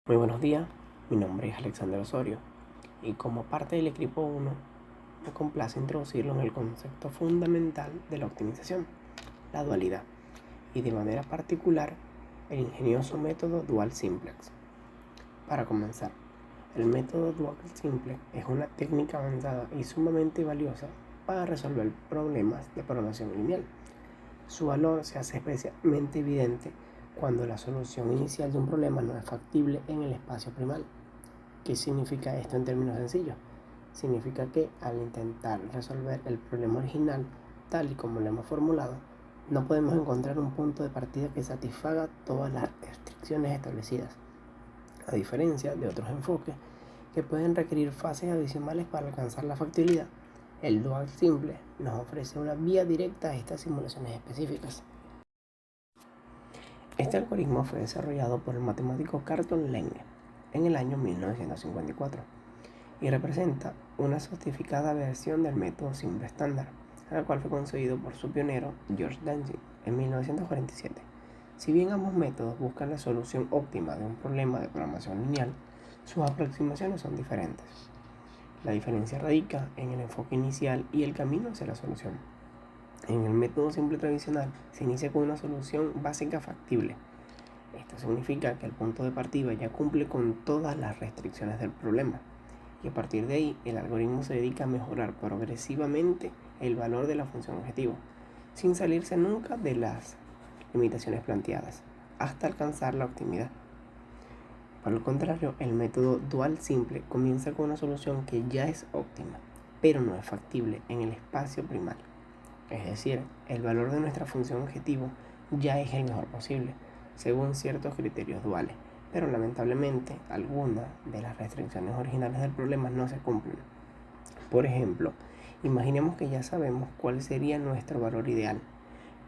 Muy buenos días, mi nombre es Alexander Osorio y como parte del equipo 1 me complace introducirlo en el concepto fundamental de la optimización, la dualidad, y de manera particular el ingenioso método Dual Simplex. Para comenzar, el método Dual Simplex es una técnica avanzada y sumamente valiosa para resolver problemas de programación lineal. Su valor se hace especialmente evidente cuando la solución inicial de un problema no es factible en el espacio primal. ¿Qué significa esto en términos sencillos? Significa que al intentar resolver el problema original tal y como lo hemos formulado, no podemos encontrar un punto de partida que satisfaga todas las restricciones establecidas, a diferencia de otros enfoques que pueden requerir fases adicionales para alcanzar la factibilidad. El Dual Simple nos ofrece una vía directa a estas simulaciones específicas. Este algoritmo fue desarrollado por el matemático Carlton Lange en el año 1954 y representa una sofisticada versión del método simple estándar, el cual fue concebido por su pionero George Dantzig en 1947. Si bien ambos métodos buscan la solución óptima de un problema de programación lineal, sus aproximaciones son diferentes. La diferencia radica en el enfoque inicial y el camino hacia la solución. En el método simple tradicional se inicia con una solución básica factible. Esto significa que el punto de partida ya cumple con todas las restricciones del problema y a partir de ahí el algoritmo se dedica a mejorar progresivamente el valor de la función objetivo, sin salirse nunca de las limitaciones planteadas, hasta alcanzar la optimidad. Por el contrario, el método dual simple comienza con una solución que ya es óptima, pero no es factible en el espacio primal. Es decir, el valor de nuestra función objetivo ya es el mejor posible, según ciertos criterios duales, pero lamentablemente algunas de las restricciones originales del problema no se cumplen. Por ejemplo, imaginemos que ya sabemos cuál sería nuestro valor ideal,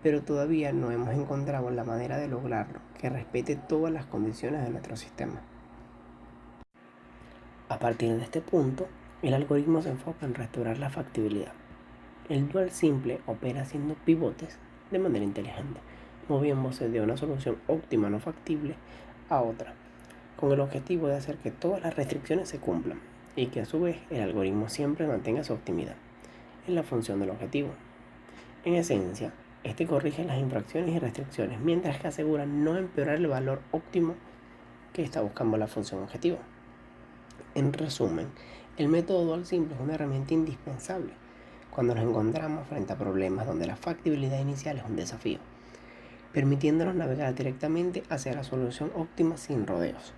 pero todavía no hemos encontrado la manera de lograrlo que respete todas las condiciones de nuestro sistema. A partir de este punto, el algoritmo se enfoca en restaurar la factibilidad. El dual simple opera haciendo pivotes de manera inteligente, moviéndose de una solución óptima no factible a otra, con el objetivo de hacer que todas las restricciones se cumplan y que a su vez el algoritmo siempre mantenga su optimidad en la función del objetivo. En esencia, este corrige las infracciones y restricciones mientras que asegura no empeorar el valor óptimo que está buscando la función objetivo. En resumen, el método dual simple es una herramienta indispensable cuando nos encontramos frente a problemas donde la factibilidad inicial es un desafío, permitiéndonos navegar directamente hacia la solución óptima sin rodeos.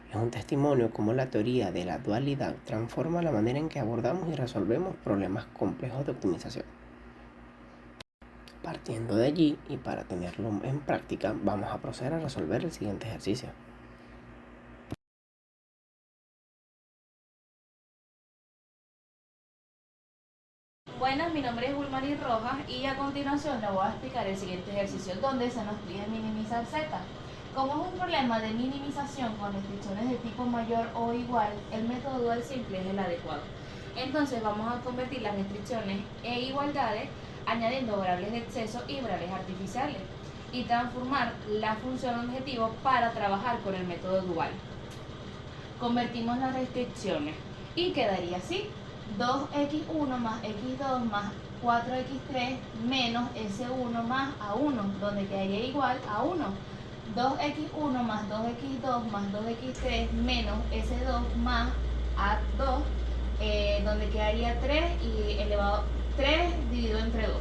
Es un testimonio cómo la teoría de la dualidad transforma la manera en que abordamos y resolvemos problemas complejos de optimización. Partiendo de allí y para tenerlo en práctica, vamos a proceder a resolver el siguiente ejercicio. Buenas, mi nombre es Wilmary Rojas y a continuación le voy a explicar el siguiente ejercicio donde se nos pide minimizar z. Como es un problema de minimización con restricciones de tipo mayor o igual, el método dual simple es el adecuado. Entonces vamos a convertir las restricciones e igualdades añadiendo variables de exceso y variables artificiales y transformar la función objetivo para trabajar con el método dual. Convertimos las restricciones y quedaría así: 2x1 más x2 más 4x3 menos s1 más a1, donde quedaría igual a 1. 2x1 más 2x2 más 2x3 menos s2 más a2, donde quedaría 3 y elevado 3 dividido entre 2.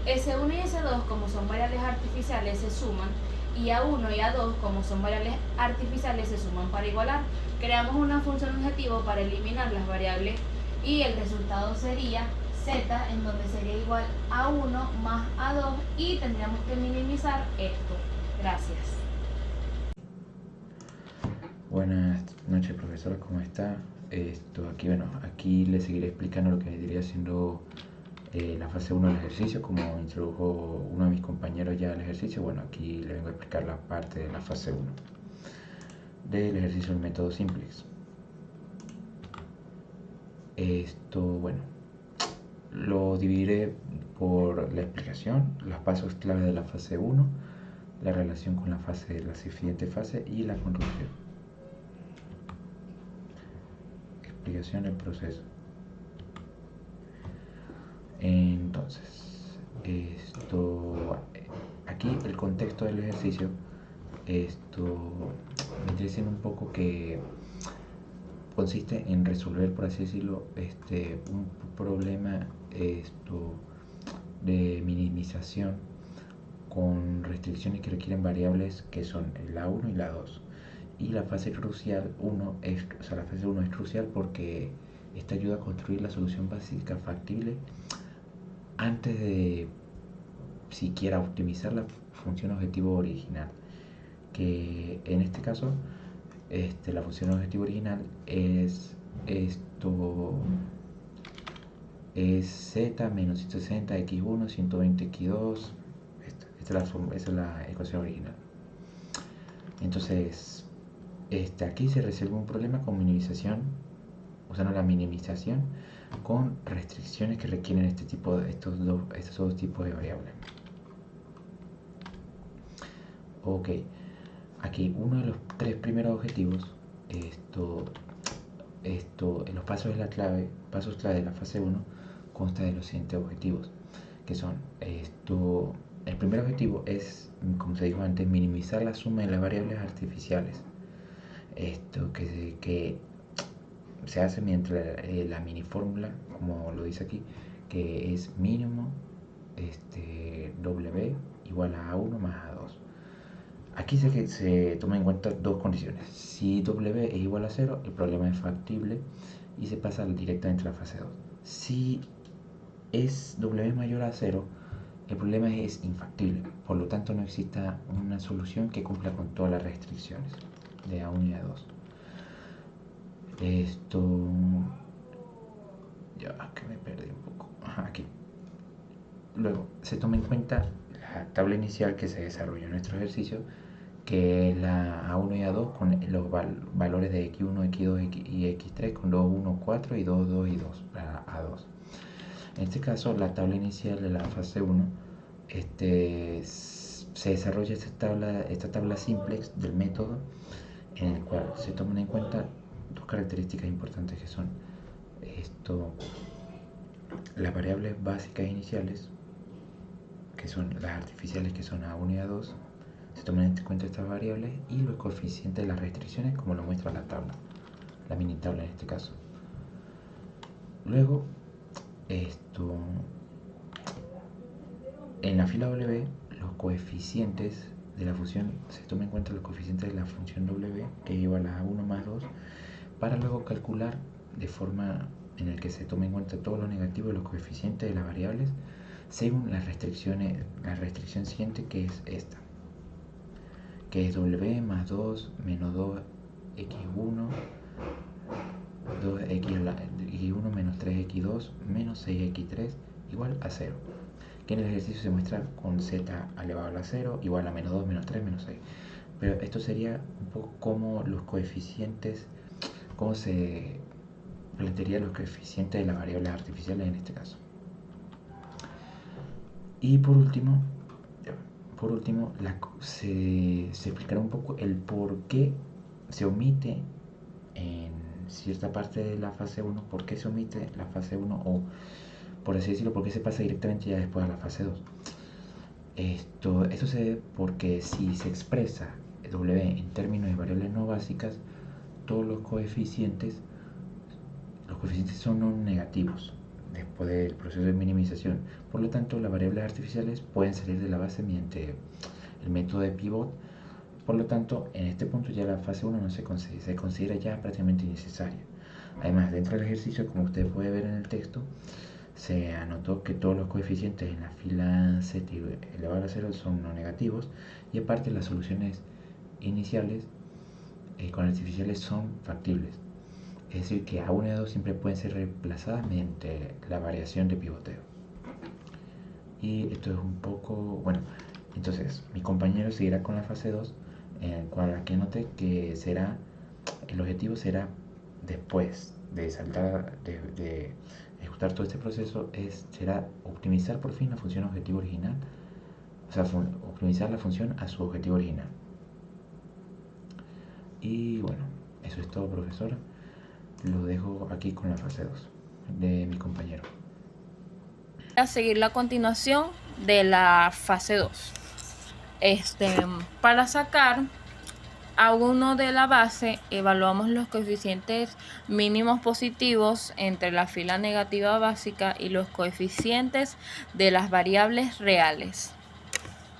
S1 y S2, como son variables artificiales, se suman, y A1 y A2, como son variables artificiales, se suman para igualar. Creamos una función objetivo para eliminar las variables y el resultado sería Z, en donde sería igual a 1 más A2 y tendríamos que minimizar esto. Gracias. Buenas noches, profesor, ¿cómo está? Aquí le seguiré explicando lo que vendría siendo la fase 1 del ejercicio, como introdujo uno de mis compañeros ya al ejercicio. Bueno, aquí le vengo a explicar la parte de la fase 1 del ejercicio del método simplex. Lo dividiré por la explicación, los pasos clave de la fase 1, la relación con la siguiente fase y la conclusión. Explicación del proceso. Entonces, aquí el contexto del ejercicio, vendría siendo un poco que consiste en resolver, por así decirlo, un problema de minimización con restricciones que requieren variables que son la 1 y la 2. Y la fase crucial 1 la fase 1 es crucial porque esta ayuda a construir la solución básica factible antes de siquiera optimizar la función objetivo original, que en este caso la función objetivo original es z menos 160 x1 120 x2. Esa es la ecuación original. Entonces aquí se resuelve un problema con minimización, usando la minimización con restricciones que requieren estos dos tipos de variables. Ok, aquí uno de los tres primeros objetivos, en los pasos clave de la fase 1 consta de los siguientes objetivos, que son el primer objetivo es, como se dijo antes, minimizar la suma de las variables artificiales. Que se hace mientras la mini fórmula, como lo dice aquí, que es mínimo W igual a A1 más A2. Aquí se toma en cuenta dos condiciones. Si W es igual a 0, el problema es factible y se pasa directamente a la fase 2. Si es W mayor a 0, el problema es infactible. Por lo tanto, no exista una solución que cumpla con todas las restricciones de A1 y A2. Ya, que me perdí un poco. Aquí. Luego, se toma en cuenta la tabla inicial que se desarrolló en nuestro ejercicio, que es la A1 y A2 con los valores de X1, X2 y X3 con 2, 1, 4 y 2, 2 y 2 para A2. En este caso, la tabla inicial de la fase 1, se desarrolla esta tabla simplex del método, en el cual se toman en cuenta dos características importantes, que son las variables básicas iniciales, que son las artificiales, que son A1 y A2. Se toman en cuenta estas variables y los coeficientes de las restricciones, como lo muestra la tabla, la mini tabla en este caso. Luego, en la fila W, los coeficientes de la función, se toman en cuenta los coeficientes de la función W, que es igual a 1 más 2, para luego calcular de forma en el que se tomen en cuenta todos los negativos de los coeficientes de las variables según la restricción siguiente, que es esta, que es W más 2 menos 2 x1 2x1 menos 3x2 menos 6x3 igual a 0, que en el ejercicio se muestra con z elevado a la 0 igual a menos 2, menos 3, menos 6. Pero esto sería un poco como los coeficientes, cómo se plantearía los coeficientes de las variables artificiales en este caso. Y por último se explicará un poco el por qué se omite en cierta parte de la fase 1, por qué se omite la fase 1, o por así decirlo, por qué se pasa directamente ya después a la fase 2. Esto se debe porque si se expresa W en términos de variables no básicas, todos los coeficientes son no negativos después del proceso de minimización. Por lo tanto, las variables artificiales pueden salir de la base mediante el método de pivot. Por lo tanto, en este punto ya la fase 1 no se considera ya prácticamente innecesaria. Además, dentro del ejercicio, como ustedes pueden ver en el texto, se anotó que todos los coeficientes en la fila z elevado a 0 son no negativos, y aparte las soluciones iniciales con artificiales son factibles. Es decir, que A1 y A2 siempre pueden ser reemplazadas mediante la variación de pivoteo. Y esto es un poco, bueno, entonces mi compañero seguirá con la fase 2, en el cual aquí anoté que el objetivo será, después de de ejecutar todo este proceso, será optimizar por fin la función objetivo original, o sea, optimizar la función a su objetivo original. Y bueno, eso es todo, profesor. Lo dejo aquí con la fase 2 de mi compañero. A seguir la continuación de la fase 2. Para sacar a uno de la base, evaluamos los coeficientes mínimos positivos entre la fila negativa básica y los coeficientes de las variables reales.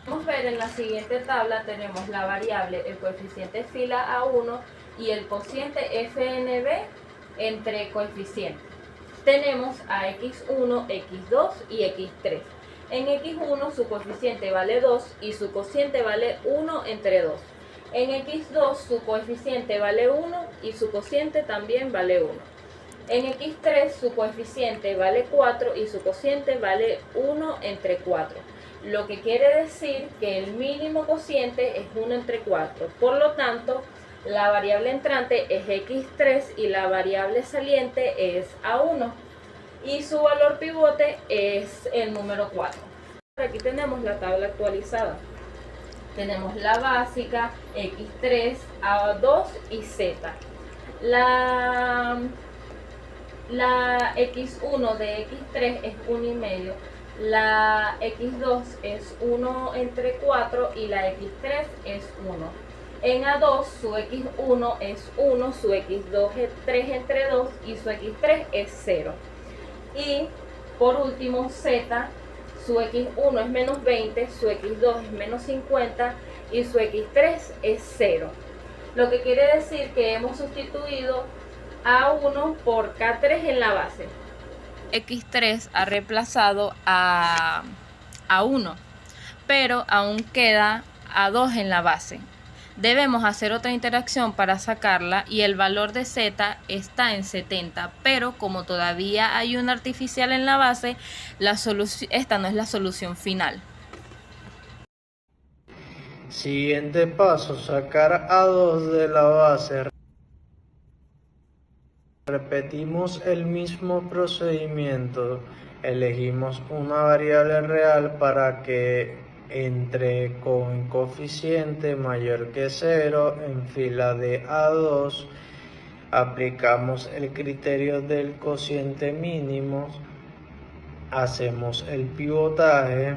Podemos ver en la siguiente tabla, tenemos la variable, el coeficiente fila A1 y el cociente FNB entre coeficientes. Tenemos a x1, x2 y x3. En x1 su coeficiente vale 2 y su cociente vale 1 entre 2. En x2 su coeficiente vale 1 y su cociente también vale 1. En x3 su coeficiente vale 4 y su cociente vale 1 entre 4. Lo que quiere decir que el mínimo cociente es 1 entre 4. Por lo tanto, la variable entrante es x3 y la variable saliente es a1. Y su valor pivote es el número 4. Aquí tenemos la tabla actualizada. Tenemos la básica, x3, a2 y z. La x1 de x3 es 1,5. La x2 es 1 entre 4 y la x3 es 1. En A2 su x1 es 1, su x2 es 3 entre 2 y su x3 es 0. Y por último z, su x1 es menos 20, su x2 es menos 50 y su x3 es 0. Lo que quiere decir que hemos sustituido A1 por K3 en la base. X3 ha reemplazado a A1, pero aún queda A2 en la base. Debemos hacer otra interacción para sacarla y el valor de z está en 70, pero como todavía hay una artificial en la base, esta no es la solución final. Siguiente paso, sacar A2 de la base. Repetimos el mismo procedimiento, elegimos una variable real para que entre con coeficiente mayor que 0 en fila de A2, aplicamos el criterio del cociente mínimo, hacemos el pivotaje,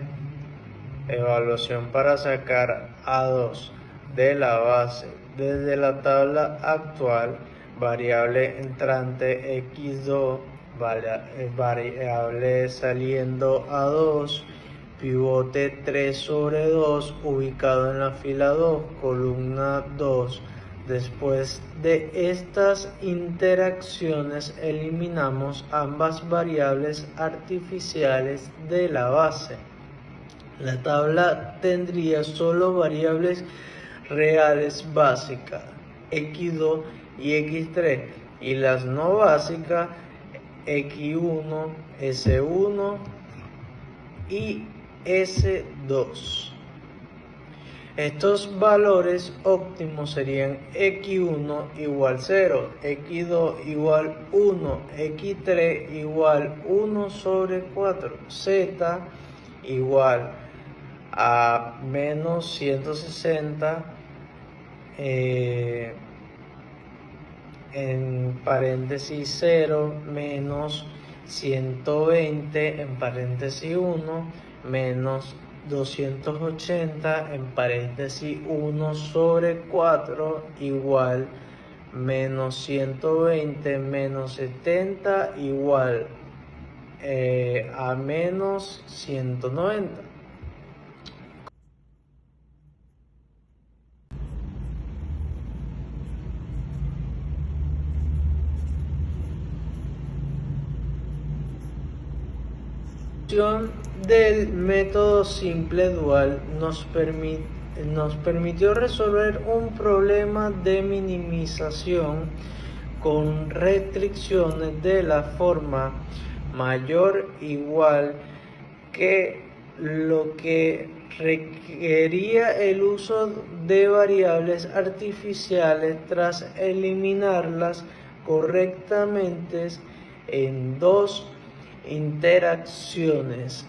evaluación para sacar A2 de la base desde la tabla actual, variable entrante x2, variable saliendo A2, pivote 3 sobre 2 ubicado en la fila 2, columna 2. Después de estas interacciones eliminamos ambas variables artificiales de la base. La tabla tendría solo variables reales básicas, x2 y x3, y las no básicas, x1, s1 y S2. Estos valores óptimos serían x1 igual 0, x2 igual 1, x3 igual 1 sobre 4, z igual a menos 160 en paréntesis 0 menos 120 en paréntesis 1 menos 280 en paréntesis 1 sobre 4 igual menos 120 menos 70 igual a menos 190. Del método simple dual nos permitió resolver un problema de minimización con restricciones de la forma mayor igual, que lo que requería el uso de variables artificiales tras eliminarlas correctamente en dos interacciones.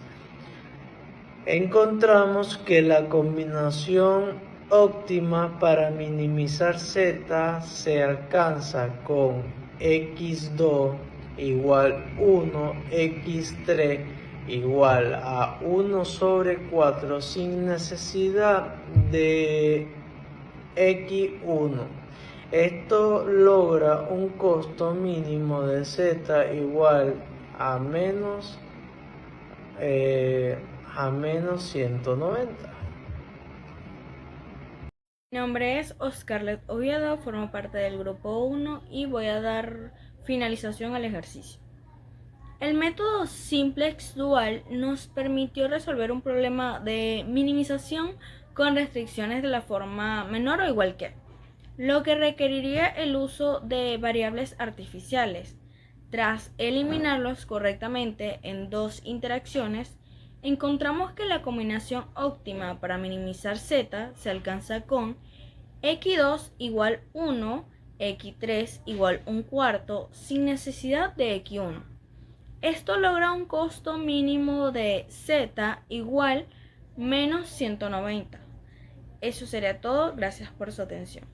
encontramos que la combinación óptima para minimizar z se alcanza con x2 igual 1, x3 igual a 1 sobre 4 sin necesidad de x1. Esto logra un costo mínimo de z igual a menos 190. Mi nombre es Oscarlet Oviedo, formo parte del grupo 1 y voy a dar finalización al ejercicio. El método simplex dual nos permitió resolver un problema de minimización con restricciones de la forma menor o igual que, lo que requeriría el uso de variables artificiales. Tras eliminarlos correctamente en dos interacciones, encontramos que la combinación óptima para minimizar z se alcanza con x2 igual 1, x3 igual 1/4 sin necesidad de x1. Esto logra un costo mínimo de z igual menos 190. Eso sería todo, gracias por su atención.